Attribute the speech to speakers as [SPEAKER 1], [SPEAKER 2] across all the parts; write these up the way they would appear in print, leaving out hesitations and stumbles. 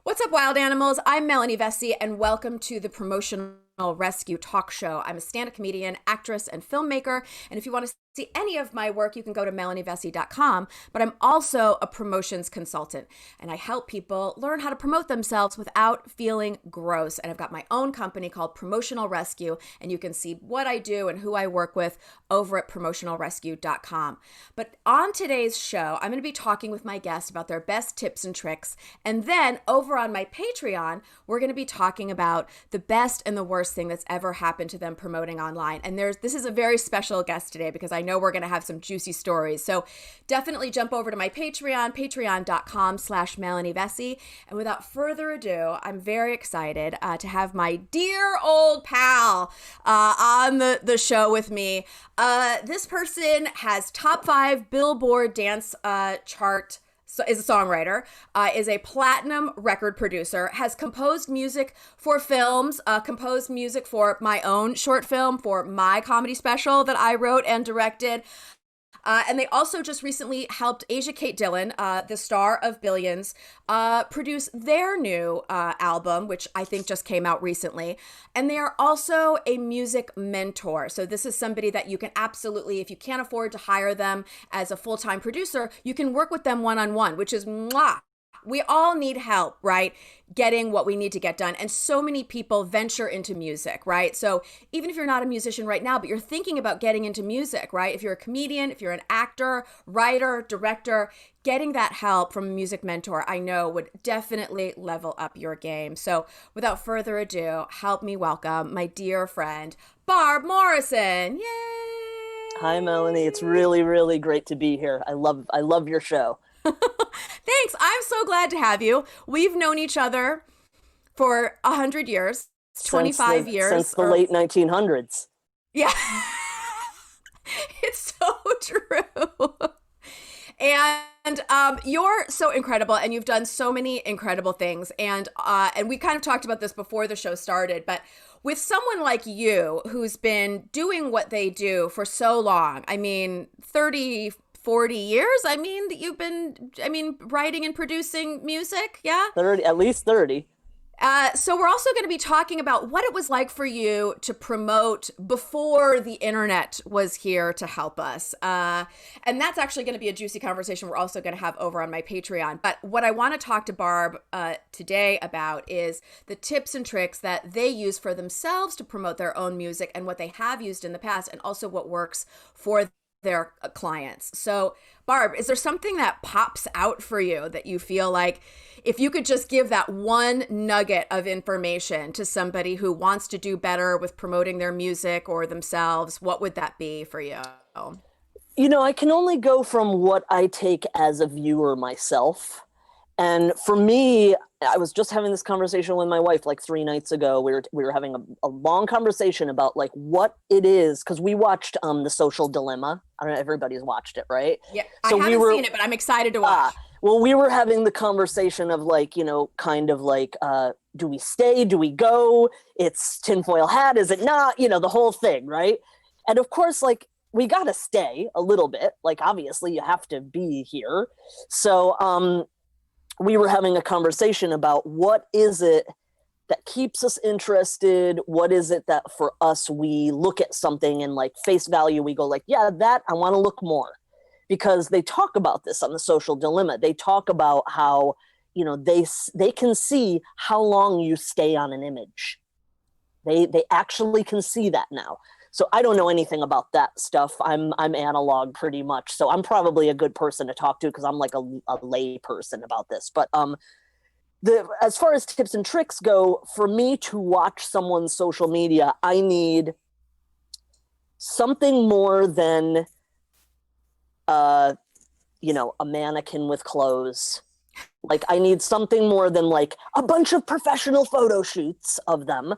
[SPEAKER 1] What's up, wild animals? I'm Melanie Vesey, and welcome to the Promotional Rescue talk show. I'm a stand-up comedian, actress, and filmmaker, and if you want to see any of my work, you can go to melanievesey.com, but I'm also a promotions consultant, and I help people learn how to promote themselves without feeling gross, and I've got my own company called Promotional Rescue, and you can see what I do and who I work with over at promotionalrescue.com. But on today's show, I'm going to be talking with my guests about their best tips and tricks, and then over on my Patreon, we're going to be talking about the best and the worst thing that's ever happened to them promoting online. And this is a very special guest today because I know we're going to have some juicy stories. So definitely jump over to my Patreon, patreon.com/Melanie Vesey. And without further ado, I'm very excited to have my dear old pal on the show with me. This person has top 5 Billboard dance chart. So is a songwriter, is a platinum record producer, has composed music for films, composed music for my own short film, for my comedy special that I wrote and directed. And they also just recently helped Kate Dillon, the star of Billions, produce their new album, which I think just came out recently. And they are also a music mentor. So this is somebody that you can absolutely, if you can't afford to hire them as a full-time producer, you can work with them one-on-one, which is mwah. We all need help, right? Getting what we need to get done. And so many people venture into music, right? So even if you're not a musician right now, but you're thinking about getting into music, right? If you're a comedian, if you're an actor, writer, director, getting that help from a music mentor, I know would definitely level up your game. So without further ado, help me welcome my dear friend, Barb Morrison. Yay!
[SPEAKER 2] Hi, Melanie. It's really, really great to be here. I love your show.
[SPEAKER 1] Thanks. I'm so glad to have you. We've known each other for 100 years, 25 years.
[SPEAKER 2] Since the late 1900s.
[SPEAKER 1] Yeah. It's so true. And you're so incredible, and you've done so many incredible things. And we kind of talked about this before the show started, but with someone like you who's been doing what they do for so long, I mean, 40 years. I mean, you've been, writing and producing music. Yeah.
[SPEAKER 2] 30, at least 30.
[SPEAKER 1] So we're also going to be talking about what it was like for you to promote before the internet was here to help us. And that's actually going to be a juicy conversation we're also going to have over on my Patreon. But what I want to talk to Barb today about is the tips and tricks that they use for themselves to promote their own music and what they have used in the past, and also what works for their clients. So, Barb, is there something that pops out for you that you feel like if you could just give that one nugget of information to somebody who wants to do better with promoting their music or themselves, what would that be for you?
[SPEAKER 2] You know, I can only go from what I take as a viewer myself. And for me, I was just having this conversation with my wife like 3 nights ago. We were having a long conversation about like what it is, because we watched The Social Dilemma. I don't know, everybody's watched it, right?
[SPEAKER 1] Yeah, so I haven't seen it, but I'm excited to watch.
[SPEAKER 2] Well, we were having the conversation of like, you know, kind of like, do we stay? Do we go? It's tinfoil hat, is it not? You know, the whole thing, right? And of course, like, we got to stay a little bit. Like, obviously, you have to be here. So, we were having a conversation about what is it that keeps us interested? What is it that for us, we look at something and like face value, we go like, yeah, that I want to look more, because they talk about this on The Social Dilemma. They talk about how, you know, they can see how long you stay on an image. They actually can see that now. So I don't know anything about that stuff. I'm analog pretty much. So I'm probably a good person to talk to because I'm like a lay person about this. But as far as tips and tricks go, for me to watch someone's social media, I need something more than, you know, a mannequin with clothes. Like, I need something more than like a bunch of professional photo shoots of them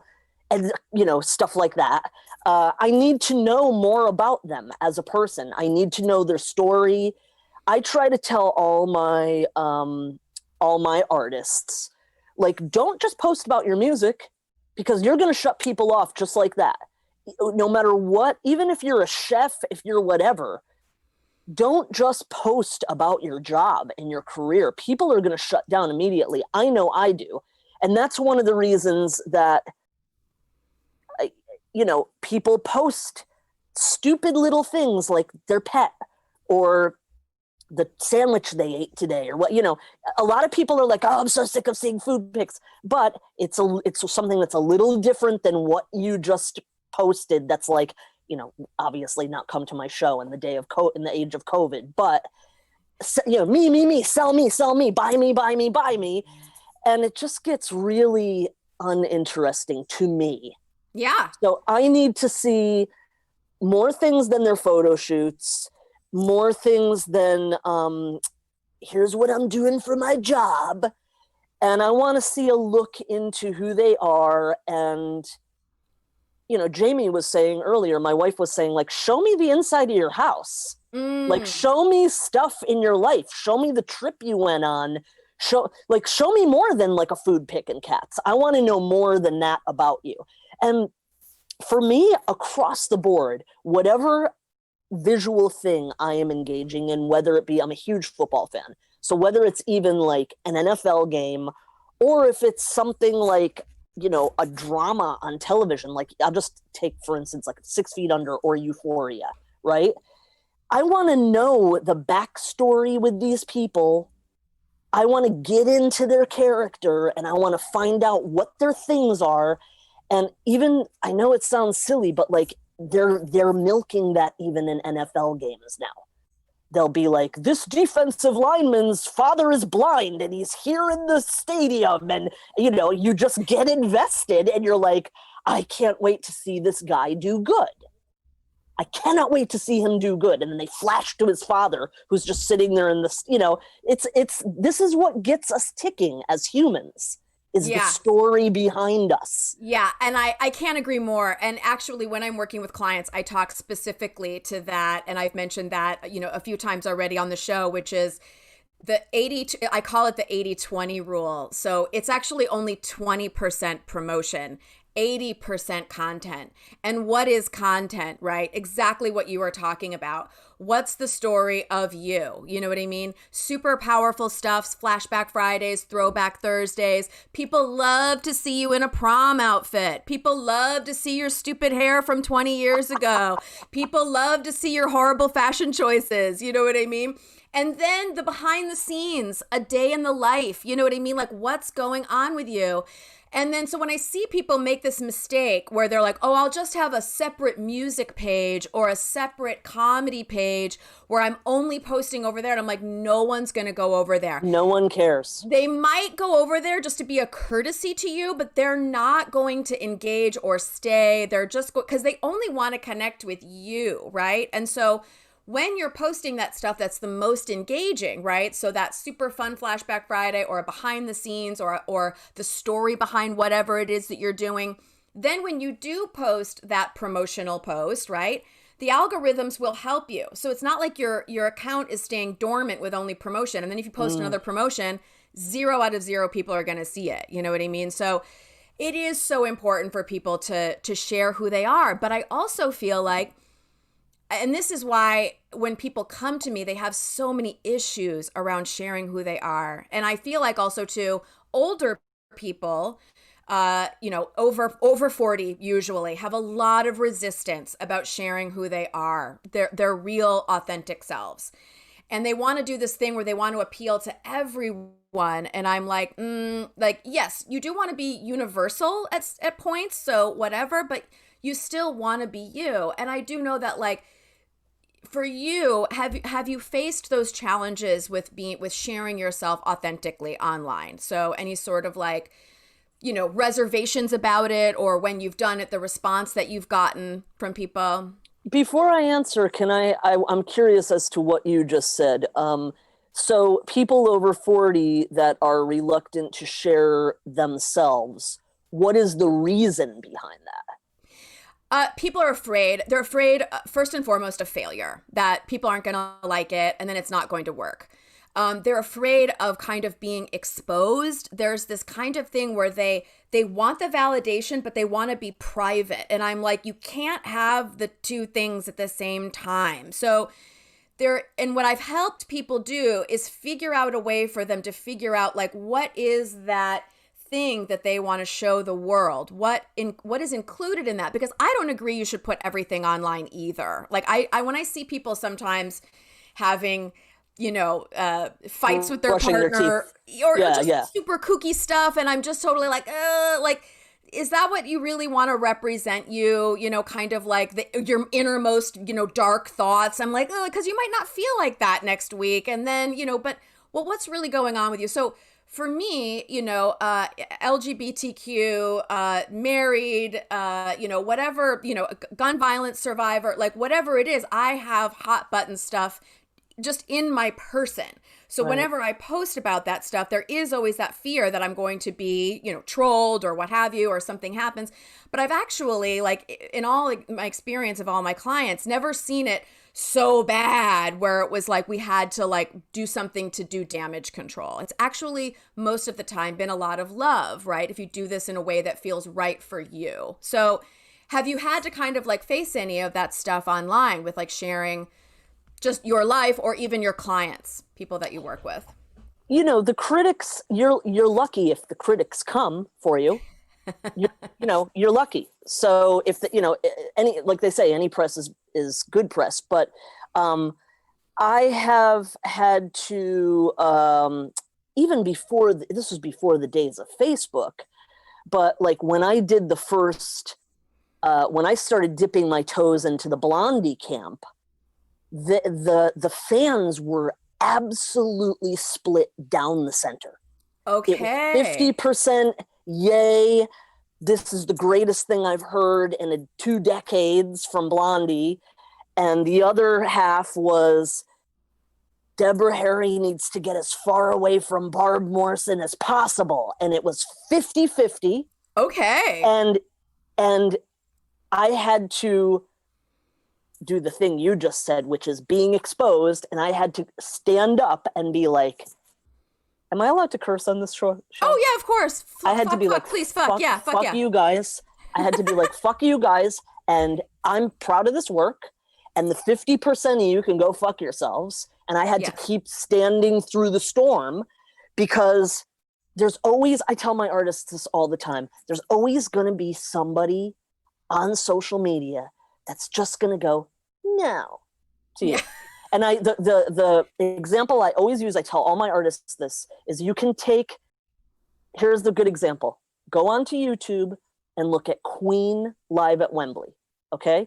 [SPEAKER 2] and, you know, stuff like that. I need to know more about them as a person. I need to know their story. I try to tell all my artists, like, don't just post about your music, because you're going to shut people off just like that. No matter what, even if you're a chef, if you're whatever, don't just post about your job and your career. People are going to shut down immediately. I know I do. And that's one of the reasons that, people post stupid little things like their pet or the sandwich they ate today or what, a lot of people are like, oh, I'm so sick of seeing food pics, but it's something that's a little different than what you just posted. That's like, obviously not come to my show in the age of COVID, but me, sell me, buy me. And it just gets really uninteresting to me.
[SPEAKER 1] Yeah.
[SPEAKER 2] So I need to see more things than their photo shoots, more things than here's what I'm doing for my job. And I want to see a look into who they are. And, Jamie was saying earlier, my wife was saying, like, show me the inside of your house. Like, show me stuff in your life. Show me the trip you went on. Show me more than like a food pic and cats. I want to know more than that about you. And for me, across the board, whatever visual thing I am engaging in, whether it be, I'm a huge football fan, so whether it's even like an NFL game, or if it's something like, a drama on television, like I'll just take, for instance, like 6 Feet Under or Euphoria, right? I want to know the backstory with these people. I want to get into their character and I want to find out what their things are. And even, I know it sounds silly, but like they're milking that even in NFL games now. They'll be like, this defensive lineman's father is blind and he's here in the stadium. And, you just get invested and you're like, I can't wait to see this guy do good. I cannot wait to see him do good. And then they flash to his father who's just sitting there in the, this is what gets us ticking as humans. Is the story behind us.
[SPEAKER 1] Yeah, and I can't agree more. And actually, when I'm working with clients, I talk specifically to that. And I've mentioned that, a few times already on the show, which is I call it the 80-20 rule. So it's actually only 20% promotion, 80% content. And what is content, right? Exactly what you were talking about. What's the story of you? You know what I mean? Super powerful stuff, Flashback Fridays, Throwback Thursdays. People love to see you in a prom outfit. People love to see your stupid hair from 20 years ago. People love to see your horrible fashion choices. You know what I mean? And then the behind the scenes, a day in the life. You know what I mean? Like, what's going on with you? And then so when I see people make this mistake where they're like, oh, I'll just have a separate music page or a separate comedy page where I'm only posting over there. And I'm like, no one's going to go over there.
[SPEAKER 2] No one cares.
[SPEAKER 1] They might go over there just to be a courtesy to you, but they're not going to engage or stay. They're just because they only want to connect with you, right? And so when you're posting that stuff that's the most engaging, right? So that super fun Flashback Friday or a behind the scenes or the story behind whatever it is that you're doing. Then when you do post that promotional post, right? The algorithms will help you. So it's not like your account is staying dormant with only promotion. And then if you post another promotion, 0 out of 0 people are going to see it. You know what I mean? So it is so important for people to share who they are. But I also feel like, and this is why when people come to me, they have so many issues around sharing who they are. And I feel like also too, older people, over 40 usually have a lot of resistance about sharing who they are, their real authentic selves. And they want to do this thing where they want to appeal to everyone. And I'm like, yes, you do want to be universal at points. So whatever, but you still want to be you. And I do know that, like, for you, have you faced those challenges with sharing yourself authentically online? So any sort of like, reservations about it, or when you've done it, the response that you've gotten from people?
[SPEAKER 2] Before I answer, I'm curious as to what you just said. So people over 40 that are reluctant to share themselves, what is the reason behind that?
[SPEAKER 1] People are afraid. They're afraid, first and foremost, of failure, that people aren't going to like it and then it's not going to work. They're afraid of kind of being exposed. There's this kind of thing where they want the validation, but they want to be private. And I'm like, you can't have the two things at the same time. So and what I've helped people do is figure out a way for them to figure out like what is that thing that they want to show the world, what is included in that, because I don't agree you should put everything online either. Like I when I see people sometimes having fights with their partner or just super kooky stuff, and I'm just totally like is that what you really want to represent you, kind of like your innermost, dark thoughts? I'm like, because you might not feel like that next week. And then, but what's really going on with you? So for me, LGBTQ, married, whatever, gun violence survivor, like whatever it is, I have hot button stuff just in my person. So whenever I post about that stuff, there is always that fear that I'm going to be, trolled or what have you, or something happens. But I've actually, like, in all my experience of all my clients, never seen it so bad where it was like we had to like do something to do damage control. It's actually most of the time been a lot of love, right? If you do this in a way that feels right for you. So have you had to kind of like face any of that stuff online with like sharing just your life or even your clients, people that you work with?
[SPEAKER 2] The critics, you're lucky if the critics come for you. You're lucky. So if any, like they say, any press is good press. But I have had to, even before, this was before the days of Facebook, but like when I did the first, when I started dipping my toes into the Blondie camp, the fans were absolutely split down the center.
[SPEAKER 1] Okay.
[SPEAKER 2] 50% yay, this is the greatest thing I've heard in 2 decades from Blondie. And the other half was Deborah Harry needs to get as far away from Barb Morrison as possible. And it was 50-50.
[SPEAKER 1] Okay.
[SPEAKER 2] And I had to do the thing you just said, which is being exposed. And I had to stand up and be like, am I allowed to curse on this show?
[SPEAKER 1] Oh yeah, of course.
[SPEAKER 2] I had to be like,
[SPEAKER 1] please, fuck yeah.
[SPEAKER 2] You guys. I had to be like, fuck you guys. And I'm proud of this work. And the 50% of you can go fuck yourselves. And I had to keep standing through the storm, because there's always, I tell my artists this all the time, there's always going to be somebody on social media that's just going to go, no, to you. Yeah. And the example I always use, I tell all my artists this, is you can take, here's the good example. Go onto YouTube and look at Queen live at Wembley, okay?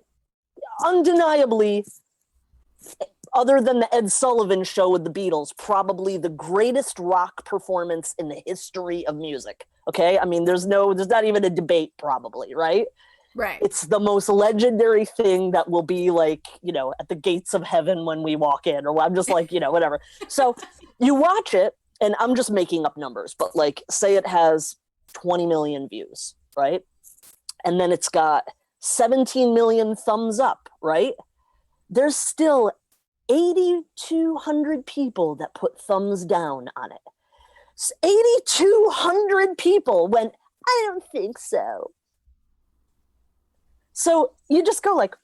[SPEAKER 2] Undeniably, other than the Ed Sullivan Show with the Beatles, probably the greatest rock performance in the history of music, okay? I mean, there's not even a debate probably, right?
[SPEAKER 1] Right.
[SPEAKER 2] It's the most legendary thing that will be like, at the gates of heaven when we walk in, or I'm just like, whatever. So you watch it, and I'm just making up numbers, but like, say it has 20 million views, right? And then it's got 17 million thumbs up, right? There's still 8,200 people that put thumbs down on it. 8,200 people went, I don't think so. So you just go like,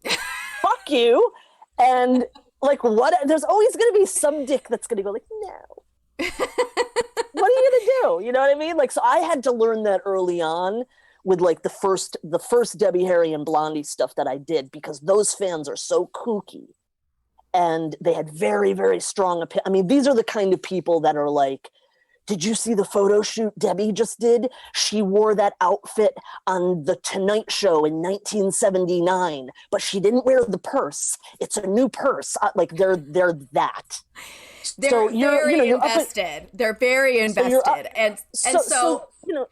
[SPEAKER 2] fuck you. And like, what? There's always going to be some dick that's going to go like, no. What are you going to do? You know what I mean? Like, so I had to learn that early on with like the first Debbie Harry and Blondie stuff that I did, because those fans are so kooky. And they had very, very strong opinion. I mean, these are the kind of people that are like, did you see the photo shoot Debbie just did? She wore that outfit on The Tonight Show in 1979, but she didn't wear the purse. It's a new purse. Like they're that.
[SPEAKER 1] They're very invested. They're very invested. And so
[SPEAKER 2] you're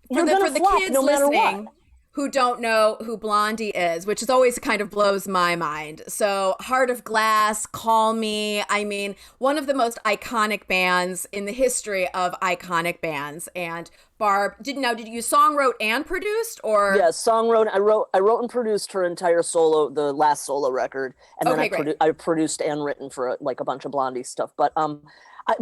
[SPEAKER 1] for the
[SPEAKER 2] flop
[SPEAKER 1] kids
[SPEAKER 2] no matter
[SPEAKER 1] listening
[SPEAKER 2] what.
[SPEAKER 1] Who don't know who Blondie is, which is always kind of blows my mind. So Heart of Glass, Call Me. I mean, one of the most iconic bands in the history of iconic bands. And Barb, did you songwrote and produced, or?
[SPEAKER 2] Yeah, songwrote. I wrote and produced her entire the last solo record. And then I produced and written for like a bunch of Blondie stuff. But I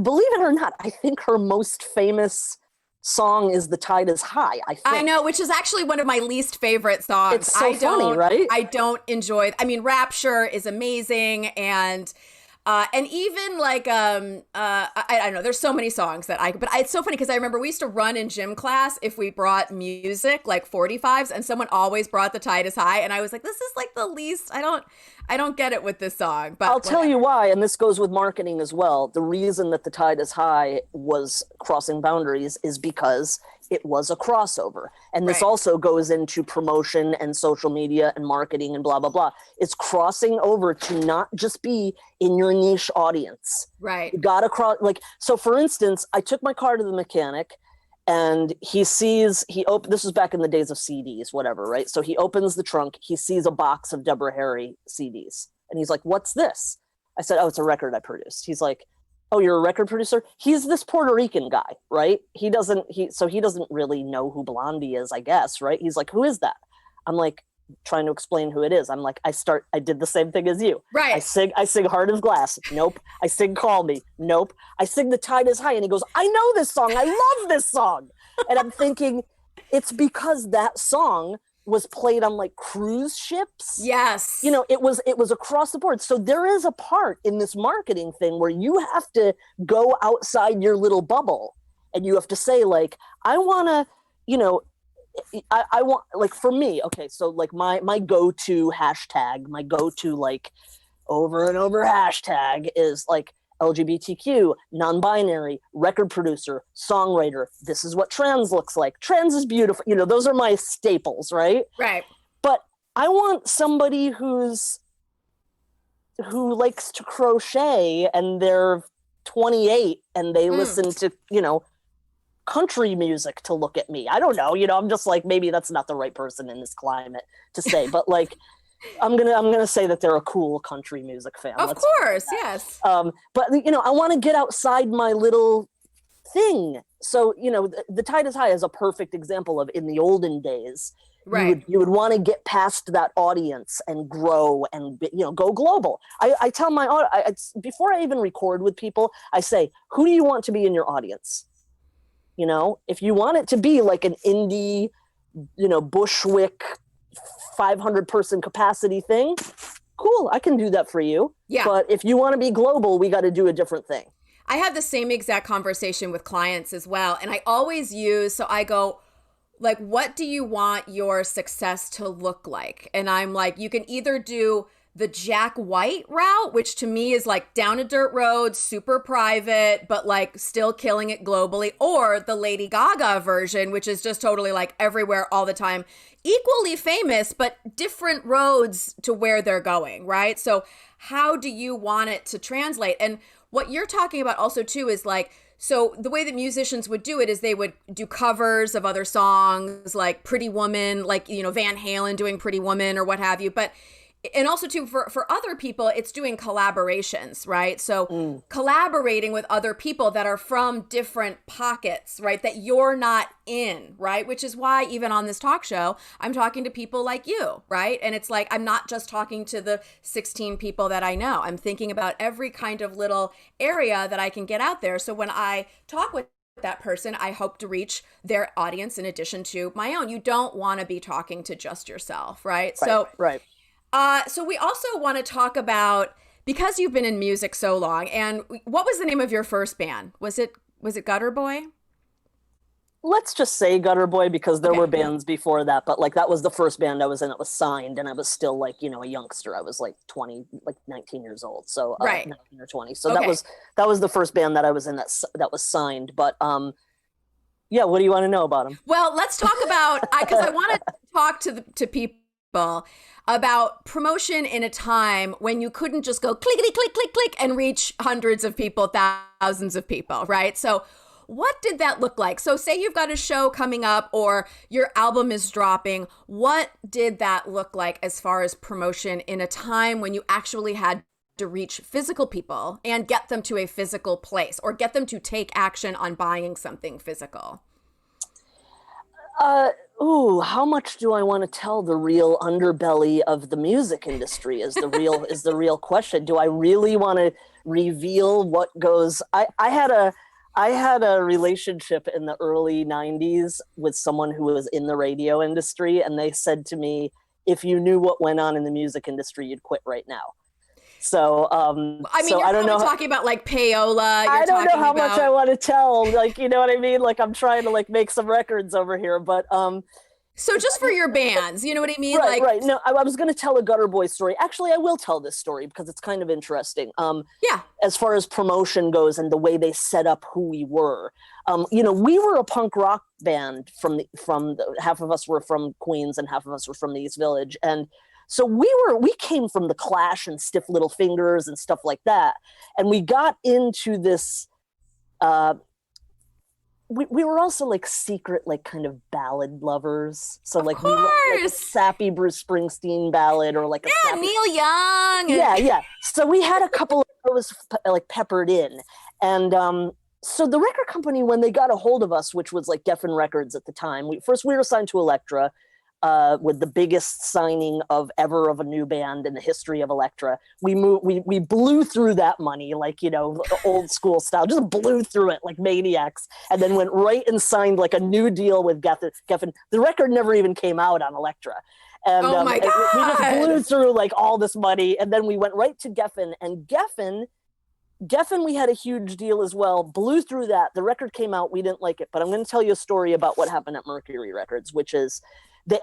[SPEAKER 2] believe it or not, I think her most famous song is The Tide Is High, I think.
[SPEAKER 1] I know, which is actually one of my least favorite songs.
[SPEAKER 2] It's so funny, right?
[SPEAKER 1] I don't enjoy, I mean, Rapture is amazing, and even like I don't know, there's so many songs that but it's so funny because I remember we used to run in gym class if we brought music like 45s, and someone always brought The Tide Is High, and I was like, this is like the least, I don't get it with this song. But
[SPEAKER 2] I'll tell you why, and this goes with marketing as well. The reason that The Tide Is High was crossing boundaries is because it was a crossover. And this also goes into promotion and social media and marketing and blah, blah, blah. It's crossing over to not just be in your niche audience.
[SPEAKER 1] Right.
[SPEAKER 2] You gotta cross, like, so for instance, I took my car to the mechanic and this was back in the days of CDs, whatever, right? So he opens the trunk, he sees a box of Deborah Harry CDs. And he's like, what's this? I said, oh, it's a record I produced. He's like, oh, you're a record producer? He's this Puerto Rican guy, right? He doesn't really know who Blondie is, I guess, right? He's like, who is that? I'm like, trying to explain who it is. I'm like, I did the same thing as you.
[SPEAKER 1] Right.
[SPEAKER 2] I sing Heart of Glass. Nope. I sing Call Me. Nope. I sing The Tide Is High. And he goes, I know this song. I love this song. And I'm thinking, it's because that song was played on like cruise ships.
[SPEAKER 1] Yes.
[SPEAKER 2] You know, it was across the board. So there is a part in this marketing thing where you have to go outside your little bubble and you have to say like, I want to, you know, I want, like, for me, okay, so like my go-to hashtag, my go-to like over and over hashtag is like LGBTQ, non-binary, record producer, songwriter. This is what trans looks like. Trans is beautiful. You know, those are my staples, right?
[SPEAKER 1] Right.
[SPEAKER 2] But I want somebody who likes to crochet and they're 28 and they listen to, you know, country music to look at me. I don't know, you know, I'm just like, maybe that's not the right person in this climate to say, but like, I'm gonna say that they're a cool country music fan.
[SPEAKER 1] Of course, yes.
[SPEAKER 2] But you know, I want to get outside my little thing. So you know, the Tide Is High is a perfect example of, in the olden days,
[SPEAKER 1] right?
[SPEAKER 2] You would want to get past that audience and grow and, you know, go global. I tell my before I even record with people, I say, who do you want to be in your audience? You know, if you want it to be like an indie, you know, Bushwick 500 person capacity thing, cool, I can do that for you.
[SPEAKER 1] Yeah.
[SPEAKER 2] But if you want to be global, we got to do a different thing.
[SPEAKER 1] I have the same exact conversation with clients as well. And I always so I go, like, what do you want your success to look like? And I'm like, you can either do the Jack White route, which to me is like down a dirt road, super private, but like still killing it globally, or the Lady Gaga version, which is just totally like everywhere all the time, equally famous, but different roads to where they're going, right? So how do you want it to translate? And what you're talking about also too is like, so the way that musicians would do it is they would do covers of other songs, like Pretty Woman, like, you know, Van Halen doing Pretty Woman or what have you. But and also too, for other people, it's doing collaborations, right? So collaborating with other people that are from different pockets, right? That you're not in, right? Which is why even on this talk show, I'm talking to people like you, right? And it's like, I'm not just talking to the 16 people that I know. I'm thinking about every kind of little area that I can get out there. So when I talk with that person, I hope to reach their audience in addition to my own. You don't want to be talking to just yourself, right? So So we also want to talk about, because you've been in music so long, and what was the name of your first band? Was it Gutter Boy?
[SPEAKER 2] Let's just say Gutter Boy, because there were bands before that, but like that was the first band I was in that was signed, and I was still like, you know, a youngster. I was like 20, like 19 years old, so 19 or 20. So that was the first band that I was in that was signed. But yeah, what do you want to know about them?
[SPEAKER 1] Well, let's talk about, because I want to talk to people about promotion in a time when you couldn't just go clickety click click click and reach hundreds of people, thousands of people, right? So what did that look like? So say you've got a show coming up or your album is dropping. What did that look like as far as promotion in a time when you actually had to reach physical people and get them to a physical place or get them to take action on buying something physical?
[SPEAKER 2] How much do I want to tell the real underbelly of the music industry is the real question. Do I really want to reveal what goes? I I had a relationship in the early 90s with someone who was in the radio industry, and they said to me, if you knew what went on in the music industry, you'd quit right now. So,
[SPEAKER 1] I mean,
[SPEAKER 2] so
[SPEAKER 1] you're
[SPEAKER 2] I don't
[SPEAKER 1] probably
[SPEAKER 2] know.
[SPEAKER 1] talking about like payola.
[SPEAKER 2] I don't know how much I
[SPEAKER 1] about...
[SPEAKER 2] want to tell. Like, you know what I mean? Like, I'm trying to like make some records over here, but
[SPEAKER 1] So just for your bands, you know what I mean?
[SPEAKER 2] right,
[SPEAKER 1] Like,
[SPEAKER 2] right. No, I was going to tell a Gutter Boy story. Actually, I will tell this story because it's kind of interesting.
[SPEAKER 1] yeah.
[SPEAKER 2] As far as promotion goes and the way they set up who we were, you know, we were a punk rock band half of us were from Queens and half of us were from the East Village, and so we came from the Clash and Stiff Little Fingers and stuff like that, and we got into this. We were also like secret, like kind of ballad lovers. So
[SPEAKER 1] Of
[SPEAKER 2] like we loved like a
[SPEAKER 1] course.
[SPEAKER 2] sappy Bruce Springsteen ballad or like a
[SPEAKER 1] Yeah,
[SPEAKER 2] sappy...
[SPEAKER 1] Neil Young.
[SPEAKER 2] Yeah. So we had a couple of those like peppered in. And so the record company, when they got a hold of us, which was like Geffen Records at the time, we were signed to Elektra, with the biggest signing of ever of a new band in the history of Elektra. We blew through that money, like, you know, old school style, just blew through it like maniacs, and then went right and signed like a new deal with Geffen. The record never even came out on Elektra. And
[SPEAKER 1] Oh my God.
[SPEAKER 2] we just blew through like all this money, and then we went right to Geffen, and Geffen, we had a huge deal as well, blew through that. The record came out, we didn't like it, but I'm going to tell you a story about what happened at Mercury Records, which is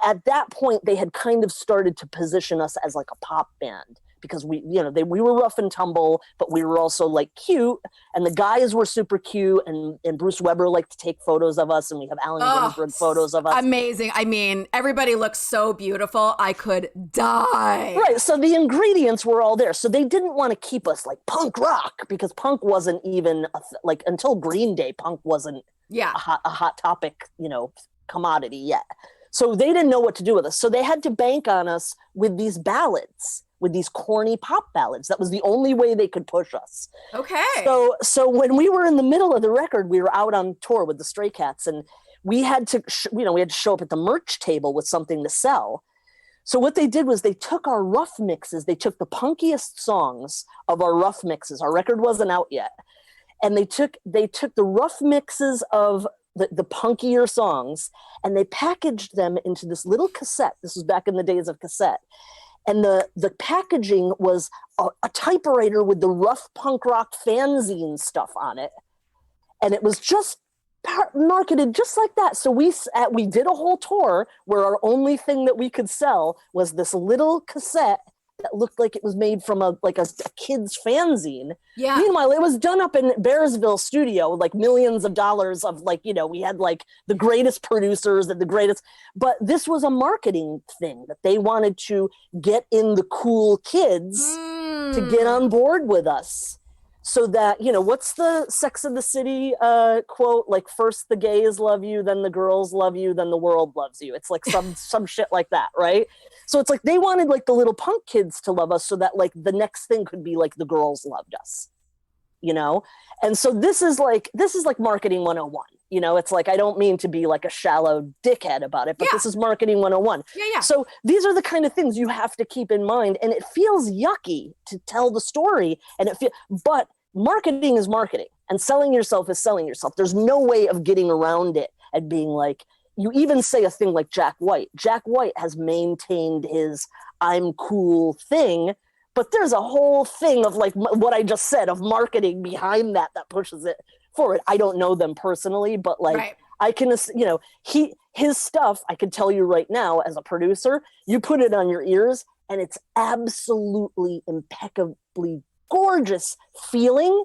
[SPEAKER 2] at that point they had kind of started to position us as like a pop band because we were rough and tumble, but we were also like cute, and the guys were super cute, and Bruce Weber liked to take photos of us, and we have Allen Ginsberg photos of us.
[SPEAKER 1] Amazing. I mean, everybody looks so beautiful. I could die.
[SPEAKER 2] Right. So the ingredients were all there. So they didn't want to keep us like punk rock because punk wasn't even like until Green Day, punk wasn't a hot topic, you know, commodity yet. So they didn't know what to do with us. So they had to bank on us with these ballads, with these corny pop ballads. That was the only way they could push us.
[SPEAKER 1] Okay.
[SPEAKER 2] So when we were in the middle of the record, we were out on tour with the Stray Cats, and we had to, we had to show up at the merch table with something to sell. So what they did was they took our rough mixes. They took the punkiest songs of our rough mixes. Our record wasn't out yet. And they took the rough mixes of the punkier songs, and they packaged them into this little cassette. This was back in the days of cassette. And the packaging was a typewriter with the rough punk rock fanzine stuff on it. And it was just marketed just like that. So we did a whole tour where our only thing that we could sell was this little cassette that looked like it was made from a kid's fanzine.
[SPEAKER 1] Yeah.
[SPEAKER 2] Meanwhile, it was done up in Bearsville studio, like millions of dollars of like, you know, we had like the greatest producers and the greatest, but this was a marketing thing that they wanted to get in the cool kids to get on board with us. So that, you know, what's the Sex and the City quote? Like, first the gays love you, then the girls love you, then the world loves you. It's like some shit like that, right? So it's like they wanted like the little punk kids to love us so that like the next thing could be like the girls loved us, you know? And so this is like marketing 101. You know, it's like, I don't mean to be like a shallow dickhead about it, but this is marketing 101.
[SPEAKER 1] Yeah.
[SPEAKER 2] So these are the kind of things you have to keep in mind. And it feels yucky to tell the story, but marketing is marketing, and selling yourself is selling yourself. There's no way of getting around it and being like, you even say a thing like Jack White. Jack White has maintained his I'm cool thing, but there's a whole thing of like what I just said of marketing behind that pushes it forward. I don't know them personally, but like right. I can, you know, his stuff, I can tell you right now as a producer, you put it on your ears and it's absolutely impeccably gorgeous feeling,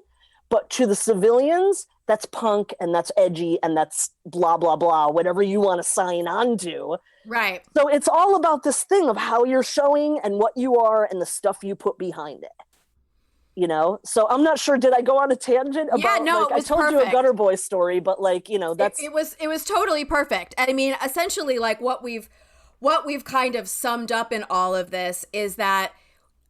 [SPEAKER 2] but to the civilians, that's punk and that's edgy and that's blah, blah, blah, whatever you want to sign on to.
[SPEAKER 1] Right.
[SPEAKER 2] So it's all about this thing of how you're showing and what you are and the stuff you put behind it. You know? So I'm not sure, did I go on a tangent about,
[SPEAKER 1] yeah, no,
[SPEAKER 2] like,
[SPEAKER 1] it was
[SPEAKER 2] I told
[SPEAKER 1] perfect.
[SPEAKER 2] you a Gutter Boy story, but like, you know, that's...
[SPEAKER 1] It was totally perfect. I mean, essentially like what we've kind of summed up in all of this is that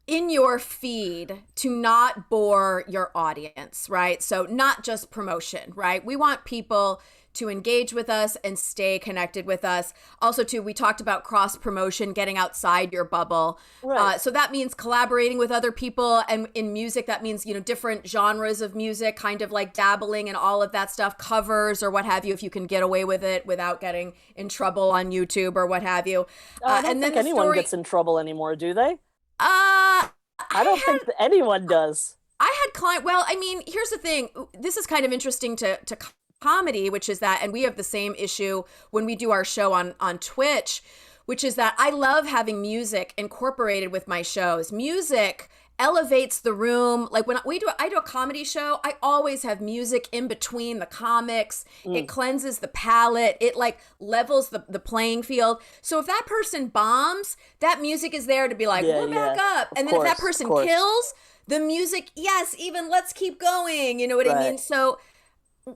[SPEAKER 1] in your feed to not bore your audience, right? So not just promotion, right? We want people to engage with us and stay connected with us. Also, too, we talked about cross promotion, getting outside your bubble.
[SPEAKER 2] Right.
[SPEAKER 1] So that means collaborating with other people, and in music, that means, different genres of music, kind of like dabbling in all of that stuff, covers or what have you, if you can get away with it without getting in trouble on YouTube or what have you.
[SPEAKER 2] I don't think anyone gets in trouble anymore, do they?
[SPEAKER 1] I
[SPEAKER 2] don't think that anyone does.
[SPEAKER 1] I had well, I mean, here's the thing. This is kind of interesting to comedy, which is that, and we have the same issue when we do our show on Twitch, which is that I love having music incorporated with my shows. Music elevates the room. Like when I do a comedy show, I always have music in between the comics. It cleanses the palate. It like levels the playing field. So if that person bombs, that music is there to be like, we're back up. And then if that person kills, the music, yes, even let's keep going. You know what I mean? So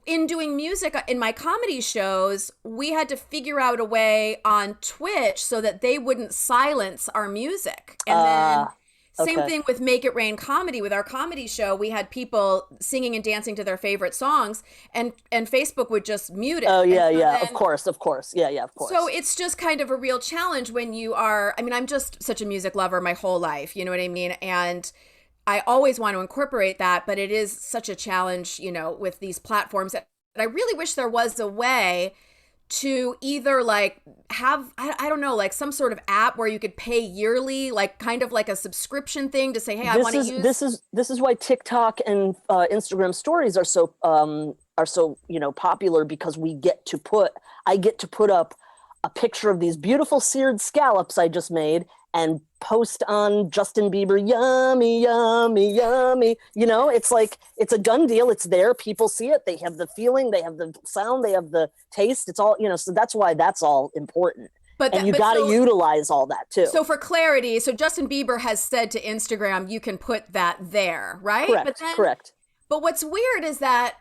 [SPEAKER 1] in doing music in my comedy shows, we had to figure out a way on Twitch so that they wouldn't silence our music. And then same thing with Make It Rain Comedy. With our comedy show, we had people singing and dancing to their favorite songs, and Facebook would just mute it.
[SPEAKER 2] Oh, yeah, yeah, of course. Yeah, of course.
[SPEAKER 1] So it's just kind of a real challenge when you are, I mean, I'm just such a music lover my whole life, you know what I mean? And I always want to incorporate that, but it is such a challenge, with these platforms. And I really wish there was a way to either like have, I don't know, like some sort of app where you could pay yearly, like kind of like a subscription thing to say, hey, I want to use.
[SPEAKER 2] This is why TikTok and Instagram stories are so popular, because I get to put up a picture of these beautiful seared scallops I just made and post on Justin Bieber, yummy, yummy, yummy. It's like, it's a done deal. It's there. People see it. They have the feeling, they have the sound, they have the taste. It's all, so that's why that's all important. And you got to utilize all that too.
[SPEAKER 1] So for clarity, so Justin Bieber has said to Instagram, you can put that there, right?
[SPEAKER 2] Correct.
[SPEAKER 1] But what's weird is that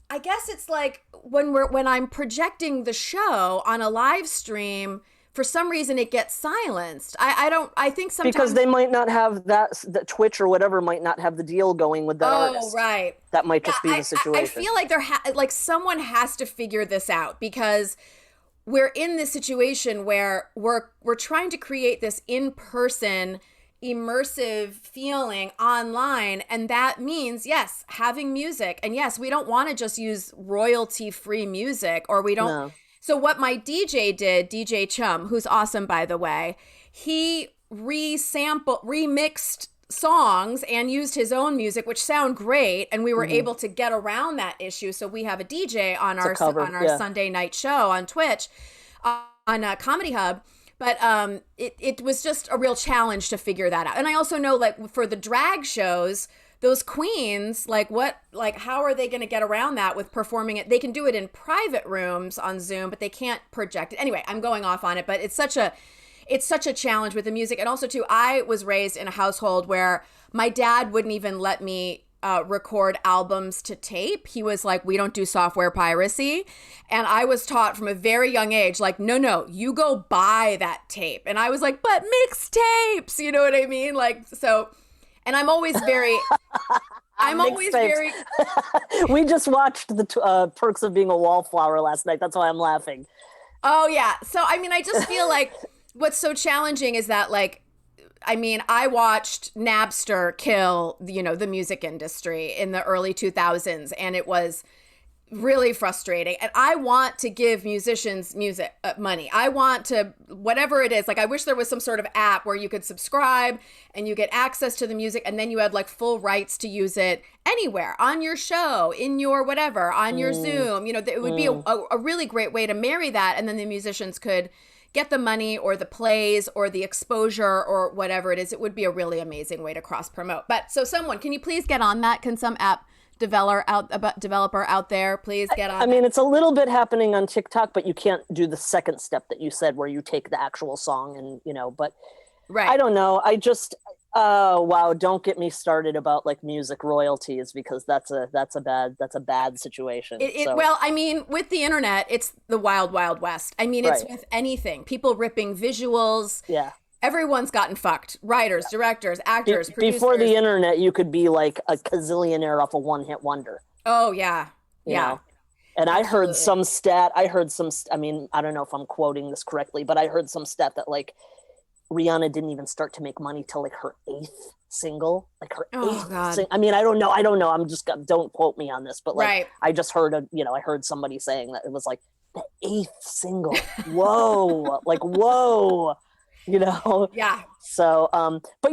[SPEAKER 1] I guess it's like when I'm projecting the show on a live stream, for some reason it gets silenced. I think sometimes
[SPEAKER 2] because they might not have that Twitch or whatever might not have the deal going with that artist.
[SPEAKER 1] Oh, right.
[SPEAKER 2] That might just be the situation.
[SPEAKER 1] I feel like someone has to figure this out, because we're in this situation where we're trying to create this in-person immersive feeling online, and that means, yes, having music, and yes, we don't want to just use royalty-free music, or we don't. No. So what my DJ did, DJ Chum, who's awesome, by the way, he remixed songs and used his own music, which sound great, and we were able to get around that issue. So we have a DJ on our Sunday night show on Twitch, on Comedy Hub. But it was just a real challenge to figure that out. And I also know, like, for the drag shows, those queens, how are they going to get around that with performing it? They can do it in private rooms on Zoom, but they can't project it. Anyway, I'm going off on it, but it's such a challenge with the music. And also, too, I was raised in a household where my dad wouldn't even let me record albums to tape. He was like, we don't do software piracy. And I was taught from a very young age, like, no, you go buy that tape. And I was like, but mixtapes, you know what I mean? Like, so, and I'm always very,
[SPEAKER 2] We just watched the Perks of Being a Wallflower last night. That's why I'm laughing.
[SPEAKER 1] Oh, yeah. So, I mean, I just feel like what's so challenging is that, like, I mean, I watched Napster kill, the music industry in the early 2000s, and it was really frustrating. And I want to give musicians music money. I want to, whatever it is, like, I wish there was some sort of app where you could subscribe and you get access to the music, and then you had like full rights to use it anywhere on your show, in your whatever, on your Zoom. It would be a really great way to marry that, and then the musicians could get the money or the plays or the exposure or whatever it is. It would be a really amazing way to cross promote. But so can you please get on that? Can some app developer out there please get on?
[SPEAKER 2] I mean, it's a little bit happening on TikTok, but you can't do the second step that you said where you take the actual song and, but right. I don't know. Oh, wow. Don't get me started about like music royalties, because that's a bad situation.
[SPEAKER 1] Well, I mean, with the internet, it's the wild, wild west. I mean, it's with anything, people ripping visuals.
[SPEAKER 2] Yeah.
[SPEAKER 1] Everyone's gotten fucked. Writers, directors, actors, producers.
[SPEAKER 2] Before the internet, you could be like a gazillionaire off a one-hit wonder.
[SPEAKER 1] Oh, yeah.
[SPEAKER 2] You
[SPEAKER 1] Yeah.
[SPEAKER 2] know? And
[SPEAKER 1] Absolutely.
[SPEAKER 2] I mean, I don't know if I'm quoting this correctly, but I heard some stat that like Rihanna didn't even start to make money till like her 8th single, like her eighth.
[SPEAKER 1] God.
[SPEAKER 2] I mean, I don't know. Don't quote me on this, but like,
[SPEAKER 1] Right.
[SPEAKER 2] I just heard I heard somebody saying that it was like the 8th single. Whoa, like, whoa,
[SPEAKER 1] Yeah.
[SPEAKER 2] So, but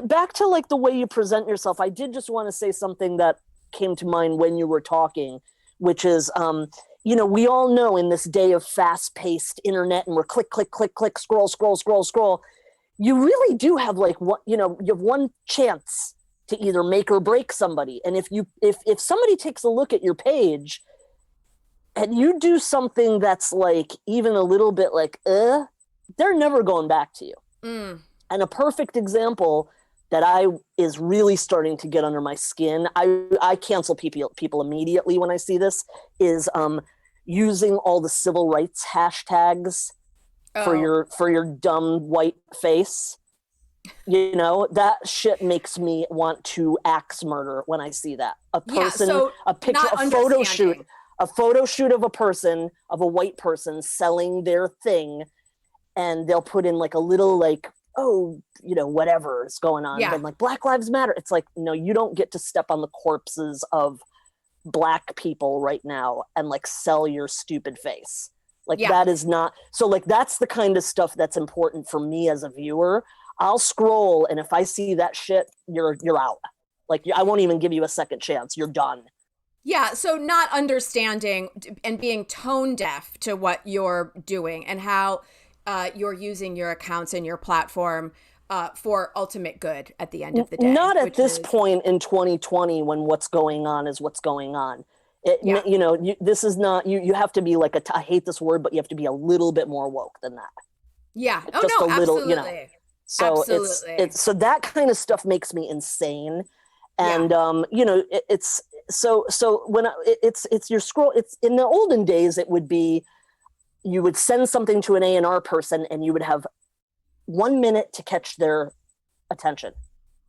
[SPEAKER 2] back to like the way you present yourself. I did just want to say something that came to mind when you were talking, which is, we all know in this day of fast-paced internet and we're click, click, click, click, scroll, scroll, scroll, scroll, you really do have like you have one chance to either make or break somebody. And if somebody takes a look at your page and you do something that's like even a little bit like, they're never going back to you.
[SPEAKER 1] Mm.
[SPEAKER 2] And a perfect example that is really starting to get under my skin. I cancel people immediately when I see this is using all the civil rights hashtags for your dumb white face. That shit makes me want to axe murder when I see that. A person, a picture, a photo shoot of a white person selling their thing, and they'll put in like a little like, whatever is going on.
[SPEAKER 1] Yeah.
[SPEAKER 2] And like Black Lives Matter. It's like, no, you don't get to step on the corpses of Black people right now and like sell your stupid face. Like that is not, so like that's the kind of stuff that's important for me as a viewer. I'll scroll, and if I see that shit, you're out. Like I won't even give you a second chance. You're done.
[SPEAKER 1] Yeah, so not understanding and being tone deaf to what you're doing and how you're using your accounts and your platform for ultimate good at the end of the day.
[SPEAKER 2] Not at this point in 2020 when what's going on is what's going on. This is not, you have to be like I hate this word, but you have to be a little bit more woke than that.
[SPEAKER 1] Yeah.
[SPEAKER 2] Just a little,
[SPEAKER 1] absolutely.
[SPEAKER 2] So
[SPEAKER 1] absolutely.
[SPEAKER 2] it's so that kind of stuff makes me insane. And it's so when it's your scroll, it's in the olden days, it would be, you would send something to an A&R person and you would have 1 minute to catch their attention.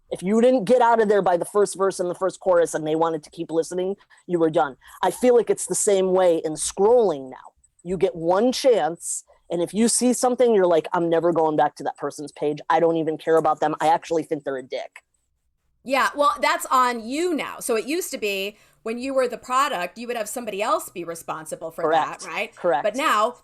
[SPEAKER 2] If you didn't get out of there by the first verse and the first chorus and they wanted to keep listening, you were done. I feel like it's the same way in scrolling now. You get one chance, and if you see something, you're like, I'm never going back to that person's page. I don't even care about them. I actually think they're a dick.
[SPEAKER 1] Yeah, well, that's on you now. So it used to be when you were the product, you would have somebody else be responsible for that, right?
[SPEAKER 2] Correct.
[SPEAKER 1] But now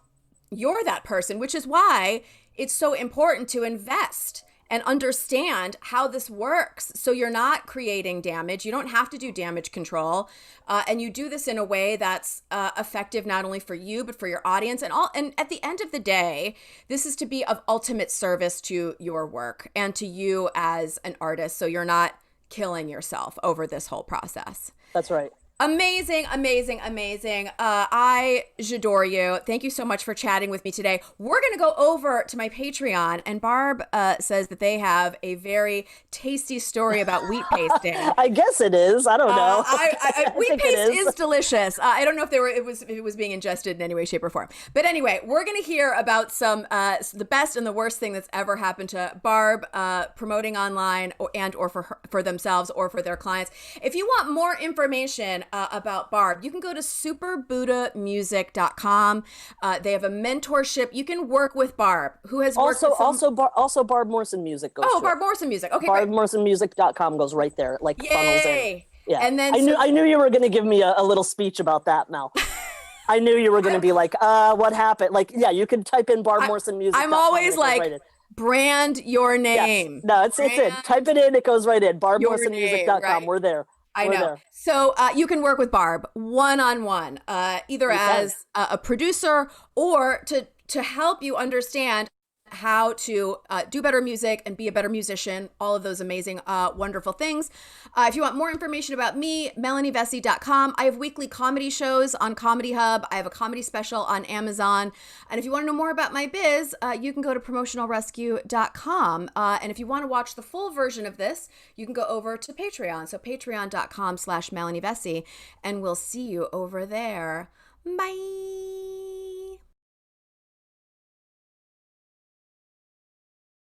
[SPEAKER 1] you're that person, which is why it's so important to invest and understand how this works. So you're not creating damage. You don't have to do damage control. And you do this in a way that's effective not only for you, but for your audience. And at the end of the day, this is to be of ultimate service to your work and to you as an artist. So you're not killing yourself over this whole process.
[SPEAKER 2] That's right.
[SPEAKER 1] Amazing, amazing, amazing. I adore you. Thank you so much for chatting with me today. We're going to go over to my Patreon, and Barb says that they have a very tasty story about wheat pasting.
[SPEAKER 2] I guess it is. I don't know.
[SPEAKER 1] Wheat paste is delicious. I don't know if it was being ingested in any way, shape, or form. But anyway, we're going to hear about some the best and the worst thing that's ever happened to Barb promoting online or for themselves or for their clients. If you want more information about Barb, you can go to superbuddhamusic.com. They have a mentorship. You can work with Barb, who has worked
[SPEAKER 2] also Barb Morrison Music goes
[SPEAKER 1] Barb Morrison Music. Okay,
[SPEAKER 2] BarbMorrisonMusic.com goes right there. Like funnels in. Yeah.
[SPEAKER 1] And then
[SPEAKER 2] I knew you were going to give me a little speech about that, Mel. I knew you were going to be like, what happened? Like, yeah, you can type in Barb Morrison Music.
[SPEAKER 1] I'm always like, brand your name.
[SPEAKER 2] Yes. No, it's in. Type it in. It goes right in. BarbMorrisonMusic.com. Right. We're there.
[SPEAKER 1] I know. There. So you can work with Barb one-on-one, either as a producer or to help you understand how to do better music and be a better musician, all of those amazing, wonderful things. If you want more information about me, melanievesey.com. I have weekly comedy shows on Comedy Hub. I have a comedy special on Amazon. And if you want to know more about my biz, you can go to promotionalrescue.com. And if you want to watch the full version of this, you can go over to Patreon. So patreon.com/melanievesey. And we'll see you over there. Bye.